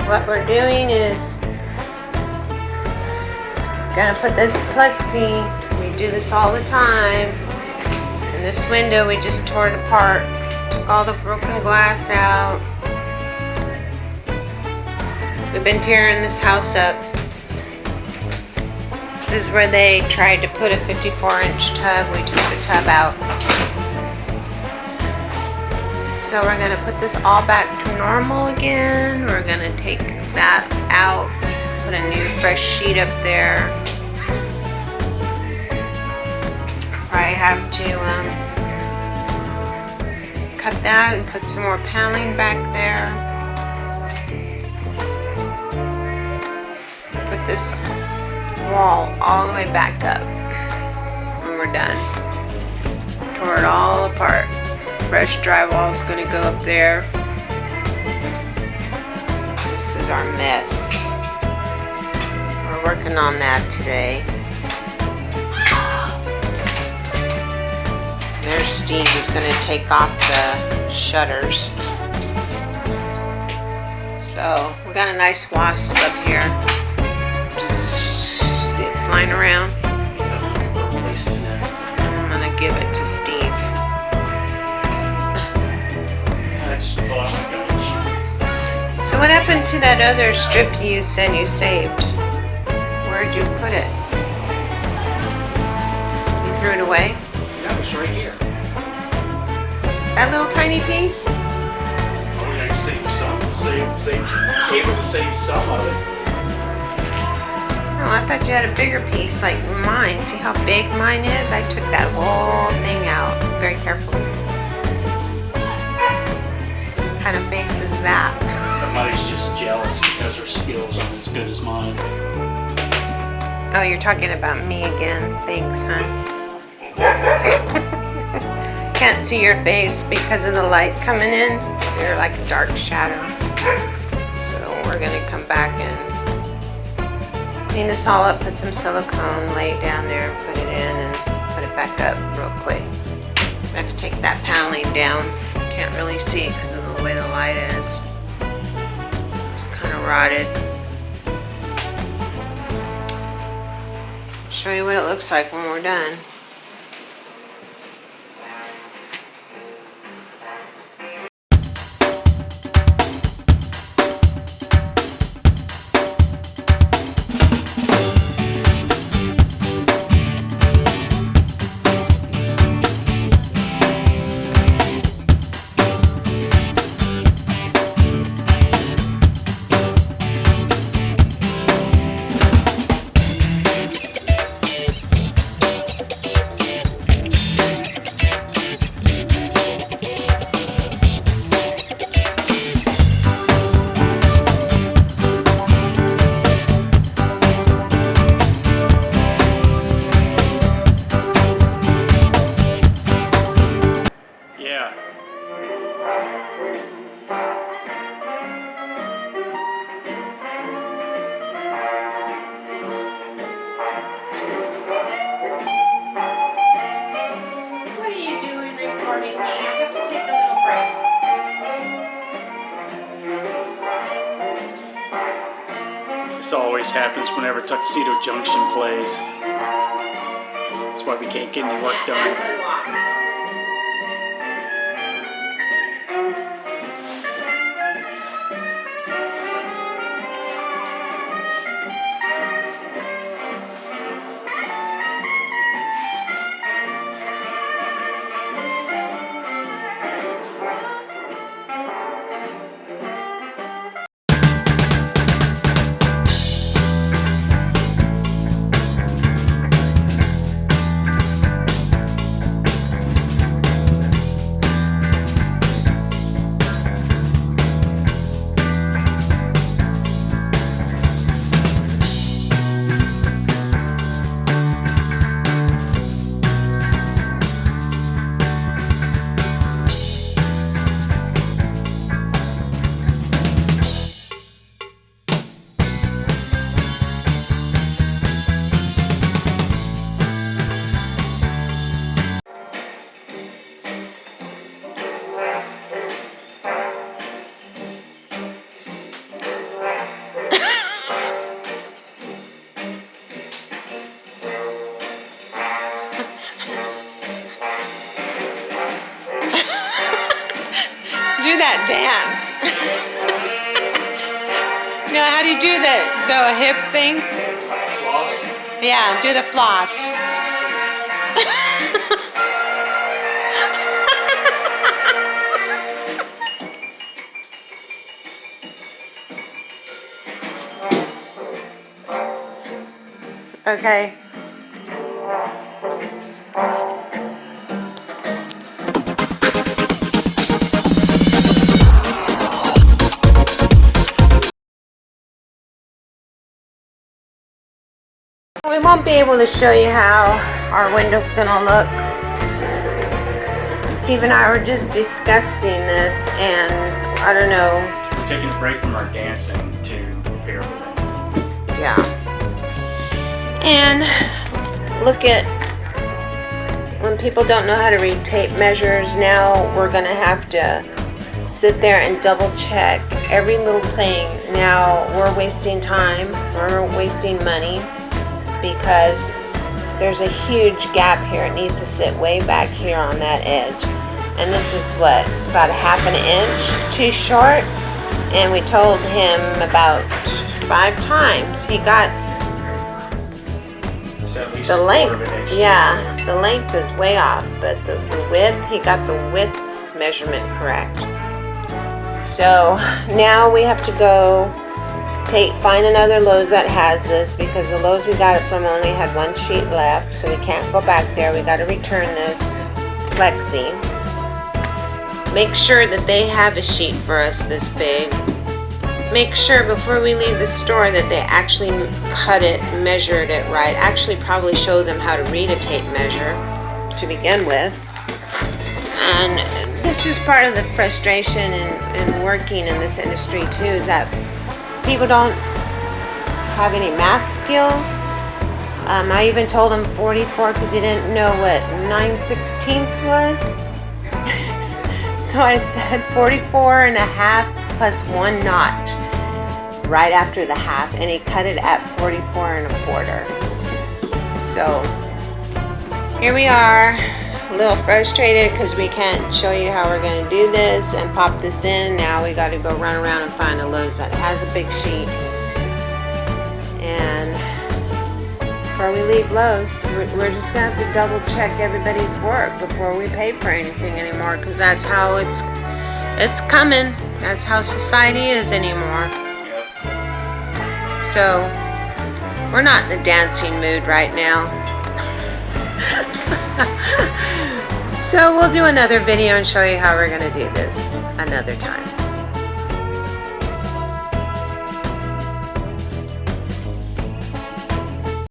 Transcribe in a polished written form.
what we're doing is gonna put this plexy. We do this all the time. And this window, we just tore it apart. Took all the broken glass out. We've been tearing this house up. This is where they tried to put a 54-inch tub. We took the tub out. So we're gonna put this all back to normal again. We're gonna take that out, put a new fresh sheet up there. Probably have to cut that and put some more paneling back there. Put this wall all the way back up when we're done. Tore it all apart. Fresh drywall is going to go up there. This is our mess. We're working on that today. There's Steve. He's going to take off the shutters. So we got a nice wasp up here. See it flying around? I'm going to give it to Steve. So what happened to that other strip you said you saved? Where'd you put it? You threw it away? Yeah, it's right here. That little tiny piece? Oh, yeah, you saved some. Able to save some of it. Oh, I thought you had a bigger piece like mine. See how big mine is? I took that whole thing out very carefully. What kind of face is that? Somebody's just jealous because her skills aren't as good as mine. Oh, you're talking about me again. Thanks, hon. Can't see your face because of the light coming in. You're like a dark shadow. So we're gonna come back and clean this all up, put some silicone, lay it down there, put it in, and put it back up real quick. I have to take that paneling down. Can't really see it because of the way the light is. It's kind of rotted. I'll show you what it looks like when we're done. This always happens whenever Tuxedo Junction plays. That's why we can't get any work done. dance. No, how do you do the hip thing? Floss. Yeah, do the floss. Okay. We won't be able to show you how our window's gonna look. Steve and I were just discussing this, and I don't know. We're taking a break from our dancing to prepare for that. Yeah. And look at when people don't know how to read tape measures. Now we're gonna have to sit there and double check every little thing. Now we're wasting time, we're wasting money, because there's a huge gap here. It needs to sit way back here on that edge. And this is what, about a ½ inch too short? And we told him about 5 times. He got So at least the a quarter of length. an inch. Yeah, the length is way off, but the width, he got the width measurement correct. So now we have to go find another Lowe's that has this, because the Lowe's we got it from only had 1 sheet left, so we can't go back there. We got to return this plexy. Make sure that they have a sheet for us this big. Make sure before we leave the store that they actually cut it, measured it right. Actually probably show them how to read a tape measure to begin with. And this is part of the frustration in working in this industry too, is that people don't have any math skills. I even told him 44 because he didn't know what 9/16 was. So I said 44 and a half plus 1 notch right after the half, and he cut it at 44 and a quarter. So here we are, a little frustrated because we can't show you how we're going to do this and pop this in. Now we got to go run around and find a Lowe's that has a big sheet. And before we leave Lowe's, we're just going to have to double check everybody's work before we pay for anything anymore, because that's how it's coming. That's how society is anymore. Yep. So we're not in a dancing mood right now. So we'll do another video and show you how we're going to do this another time.